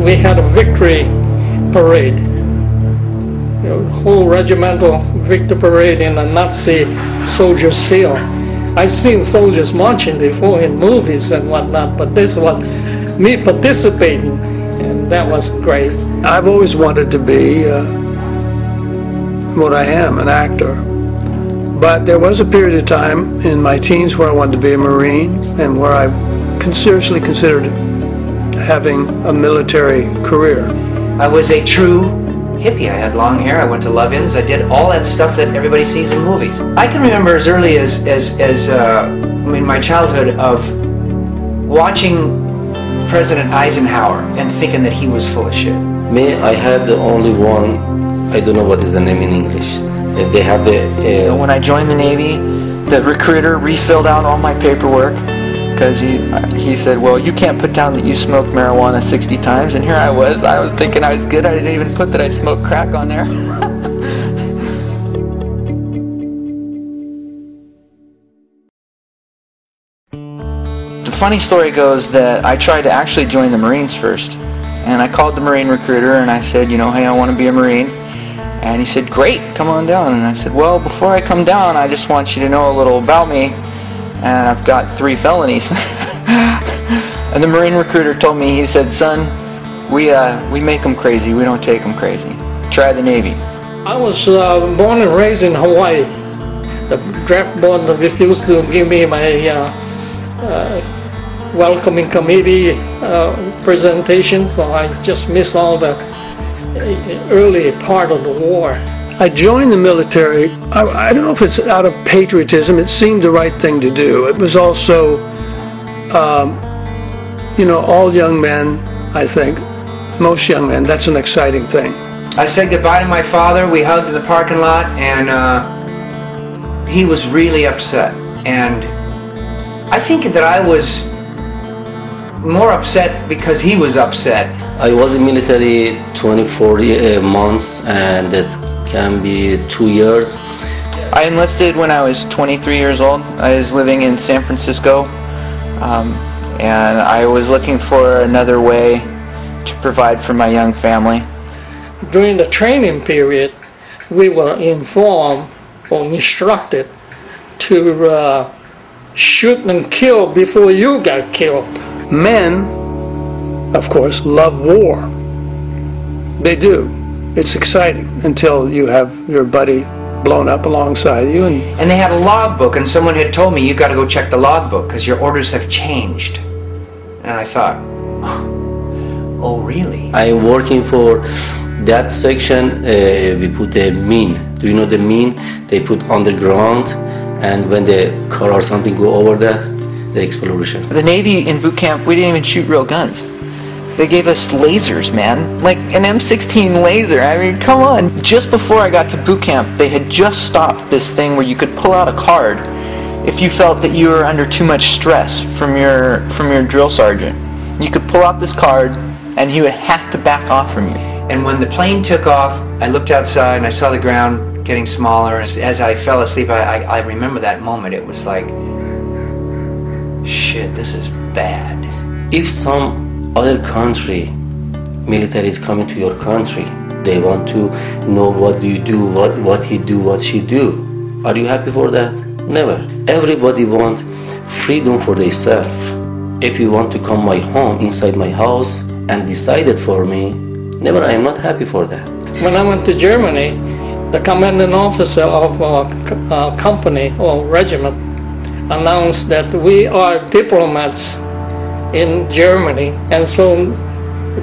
we had a victory parade, whole regimental victory parade in a Nazi soldiers' field. I've seen soldiers marching before in movies and whatnot, but this was me participating, and that was great. I've always wanted to be what I am, an actor. But there was a period of time in my teens where I wanted to be a Marine and where I seriously considered having a military career. I was a true hippie. I had long hair, I went to Love-Ins, I did all that stuff that everybody sees in movies. I can remember as early as my childhood of watching President Eisenhower and thinking that he was full of shit. Me, I had the only one, I don't know what is the name in English. They have the... When I joined the Navy, the recruiter refilled out all my paperwork because he said, well, you can't put down that you smoked marijuana 60 times, and here I was thinking I was good. I didn't even put that I smoked crack on there. The funny story goes that I tried to actually join the Marines first, and I called the Marine recruiter and I said, hey, I want to be a Marine. And he said, great, come on down. And I said, well, before I come down, I just want you to know a little about me. And I've got 3 felonies. And the Marine recruiter told me, he said, son, we make them crazy, we don't take them crazy. Try the Navy. I was born and raised in Hawaii. The draft board refused to give me my welcoming committee presentation, so I just missed all the early part of the war. I joined the military, I don't know if it's out of patriotism, it seemed the right thing to do. It was also, all young men, I think, most young men, that's an exciting thing. I said goodbye to my father, we hugged in the parking lot, and he was really upset. And I think that I was more upset because he was upset. I was in military 24 months, and that can be 2 years. I enlisted when I was 23 years old. I was living in San Francisco, and I was looking for another way to provide for my young family. During the training period, we were informed or instructed to shoot and kill before you got killed. Men, of course, love war. They do. It's exciting until you have your buddy blown up alongside you. And they had a logbook, and someone had told me, you got to go check the logbook because your orders have changed. And I thought, oh really? I'm working for that section. We put a mine. Do you know the mine? They put underground, and when the car or something go over that, the explosion. The Navy in boot camp, we didn't even shoot real guns. They gave us lasers, man. Like an M16 laser. I mean, come on. Just before I got to boot camp, they had just stopped this thing where you could pull out a card if you felt that you were under too much stress from your drill sergeant. You could pull out this card and he would have to back off from you. And when the plane took off, I looked outside and I saw the ground getting smaller. As I fell asleep, I remember that moment. It was like, shit, this is bad. If some other country military is coming to your country, they want to know what do you do, what he do, what she do. Are you happy for that? Never. Everybody wants freedom for themselves. If you want to come my home, inside my house, and decide it for me, never, I am not happy for that. When I went to Germany, the commanding officer of a company or regiment announced that we are diplomats in Germany, and so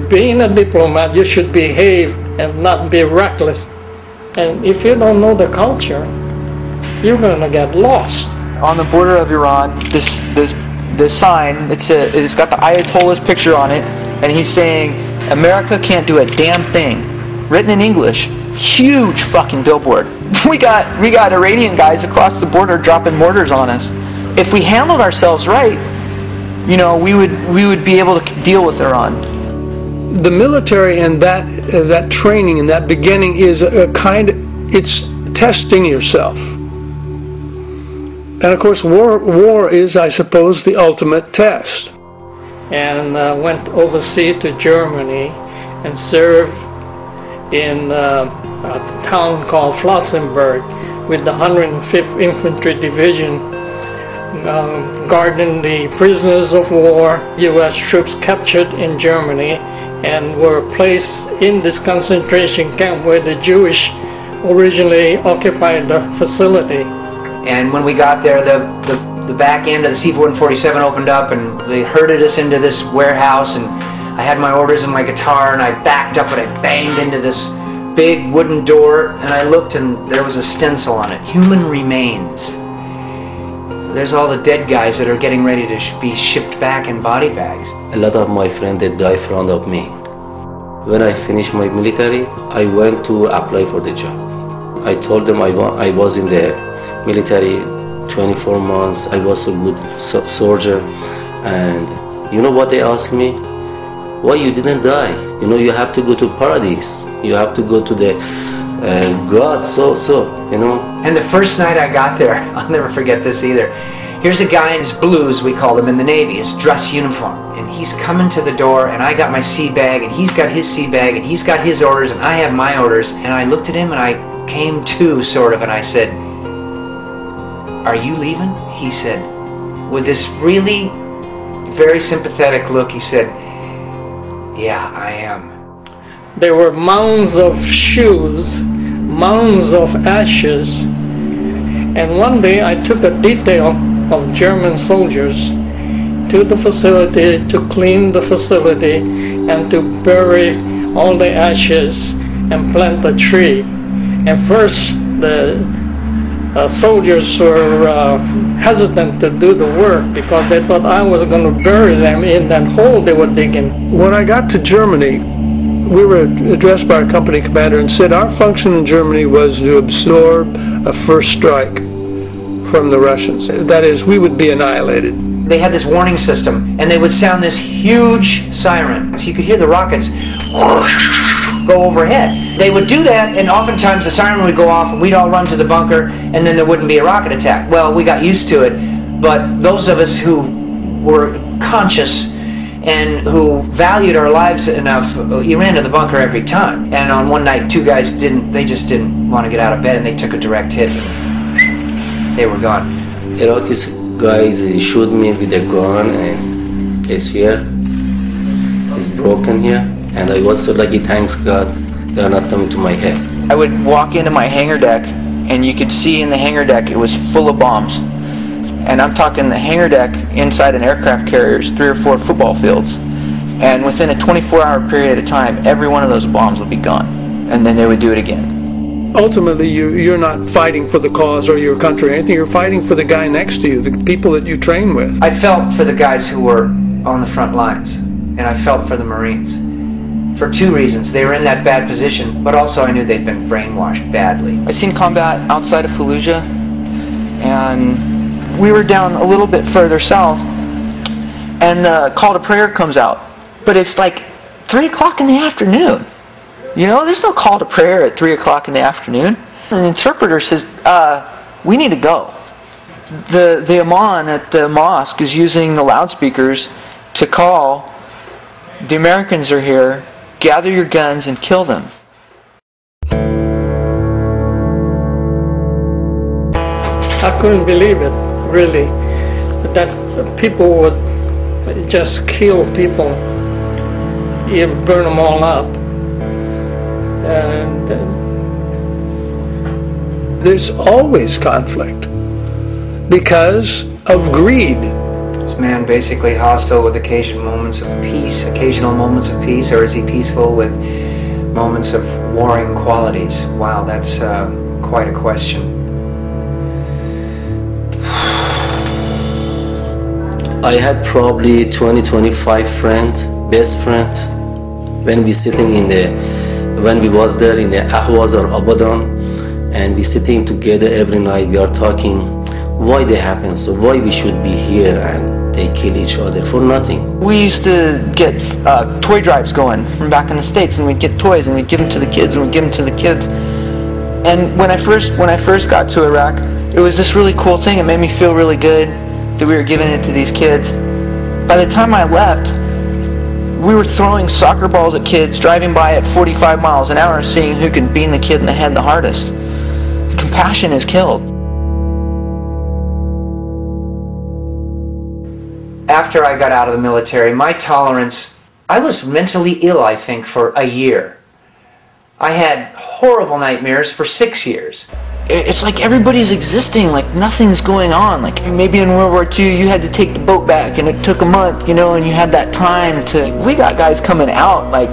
being a diplomat, you should behave and not be reckless. And if you don't know the culture, you're going to get lost. On the border of Iran, this sign, it's got the Ayatollah's picture on it, and he's saying, America can't do a damn thing. Written in English. Huge fucking billboard. We got Iranian guys across the border dropping mortars on us. If we handled ourselves right, we would be able to deal with Iran. The military and that training and that beginning is it's testing yourself. And of course, war is, I suppose, the ultimate test. And went overseas to Germany, and served in a town called Flossenburg with the 105th Infantry Division, guarding the prisoners of war U.S. troops captured in Germany and were placed in this concentration camp where the Jewish originally occupied the facility. And when we got there, the back end of the C-147 opened up and they herded us into this warehouse, and I had my orders and my guitar, and I backed up and I banged into this big wooden door, and I looked and there was a stencil on it, "Human Remains." There's all the dead guys that are getting ready to be shipped back in body bags. A lot of my friends that died in front of me. When I finished my military, I went to apply for the job. I told them I was in the military 24 months, I was a good soldier, and you know what they asked me? Why you didn't die? You know, you have to go to paradise. You have to go to the God, you know. And the first night I got there, I'll never forget this either. Here's a guy in his blues, we called him in the Navy, his dress uniform. And he's coming to the door, and I got my sea bag, and he's got his sea bag, and he's got his orders, and I have my orders. And I looked at him, and I came to, sort of, and I said, "Are you leaving?" He said, with this really very sympathetic look, he said, "Yeah, I am." There were mounds of shoes, mounds of ashes, and one day I took a detail of German soldiers to the facility to clean the facility and to bury all the ashes and plant a tree. And first the soldiers were hesitant to do the work because they thought I was going to bury them in that hole they were digging. When I got to Germany, we were addressed by our company commander and said our function in Germany was to absorb a first strike from the Russians. That is, we would be annihilated. They had this warning system, and they would sound this huge siren, so you could hear the rockets go overhead. They would do that, and oftentimes the siren would go off, and we'd all run to the bunker, and then there wouldn't be a rocket attack. Well, we got used to it, but those of us who were conscious and who valued our lives enough, you ran to the bunker every time. And on one night, two guys just didn't want to get out of bed, and they took a direct hit, and they were gone. Iraqis guys shoot me with a gun, and his spear is broken here, and I was so lucky, thanks God, they are not coming to my head. I would walk into my hangar deck, and you could see in the hangar deck it was full of bombs. And I'm talking the hangar deck inside an aircraft carrier's 3 or 4 football fields. And within a 24-hour period of time, every one of those bombs would be gone. And then they would do it again. Ultimately, you're not fighting for the cause or your country or anything. You're fighting for the guy next to you, the people that you train with. I felt for the guys who were on the front lines, and I felt for the Marines. For 2 reasons. They were in that bad position, but also I knew they'd been brainwashed badly. I've seen combat outside of Fallujah, and we were down a little bit further south, and the call to prayer comes out. But it's like 3 o'clock in the afternoon. You know, there's no call to prayer at 3 o'clock in the afternoon. And the interpreter says, we need to go. The imam at the mosque is using the loudspeakers to call, the Americans are here, gather your guns and kill them. I couldn't believe it, really, that people would just kill people, you burn them all up. And there's always conflict because of greed. Is man basically hostile with occasional moments of peace, or is he peaceful with moments of warring qualities? Wow, that's quite a question. I had probably 20-25 friends, best friends, when we sitting when we was there in the Ahwaz or Abadan, and we sitting together every night, we are talking why they happen, so why we should be here, and they kill each other for nothing. We used to get toy drives going from back in the States, and we'd get toys and we'd give them to the kids, and we'd give them to the kids. And when I first got to Iraq, it was this really cool thing. It made me feel really good that we were giving it to these kids. By the time I left, We were throwing soccer balls at kids, driving by at 45 miles an hour, seeing who could beam the kid in the head the hardest. Compassion is killed. After I got out of the military, my tolerance, I was mentally ill, I think, for a year. I had horrible nightmares for 6 years. It's like everybody's existing, like nothing's going on. Like maybe in World War II you had to take the boat back and it took a month, you know, and you had that time to... We got guys coming out, like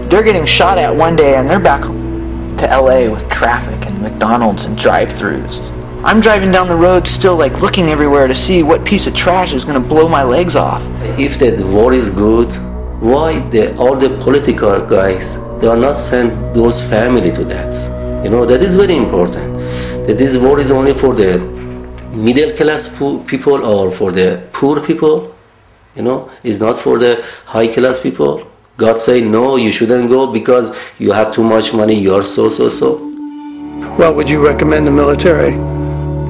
they're getting shot at one day and they're back to LA with traffic and McDonald's and drive-thrus. I'm driving down the road still like looking everywhere to see what piece of trash is going to blow my legs off. If the war is good, why all the political guys, they are not send those family to that? You know, that is very important. That this war is only for the middle class people or for the poor people. You know, it's not for the high class people. God say, no, you shouldn't go because you have too much money, you are so. Well, would you recommend the military?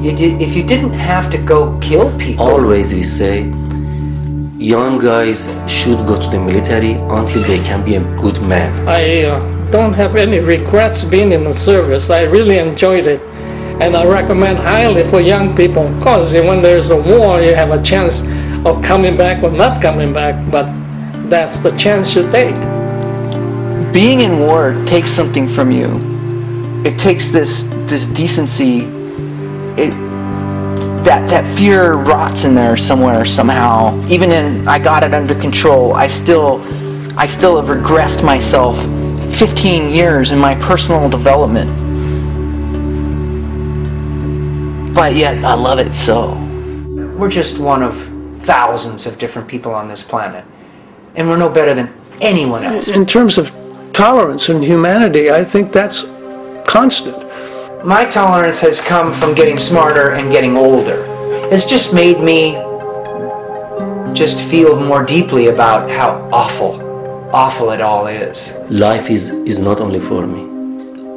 If you didn't have to go kill people... Always we say, young guys should go to the military until they can be a good man. I don't have any regrets being in the service. I really enjoyed it. And I recommend highly for young people. Of course, when there's a war, you have a chance of coming back or not coming back, but that's the chance you take. Being in war takes something from you. It takes this decency. That fear rots in there somewhere, somehow. Even in I got it under control, I still have regressed myself 15 years in my personal development. But yet, I love it so. We're just one of thousands of different people on this planet. And we're no better than anyone else. In terms of tolerance and humanity, I think that's constant. My tolerance has come from getting smarter and getting older. It's just made me just feel more deeply about how awful it all is. Life is not only for me.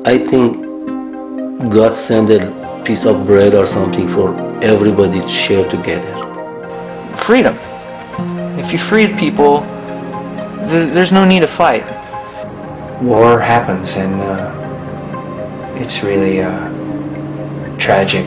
I think God sent a piece of bread or something for everybody to share together. Freedom. If you free people, there's no need to fight. War happens and it's really tragic.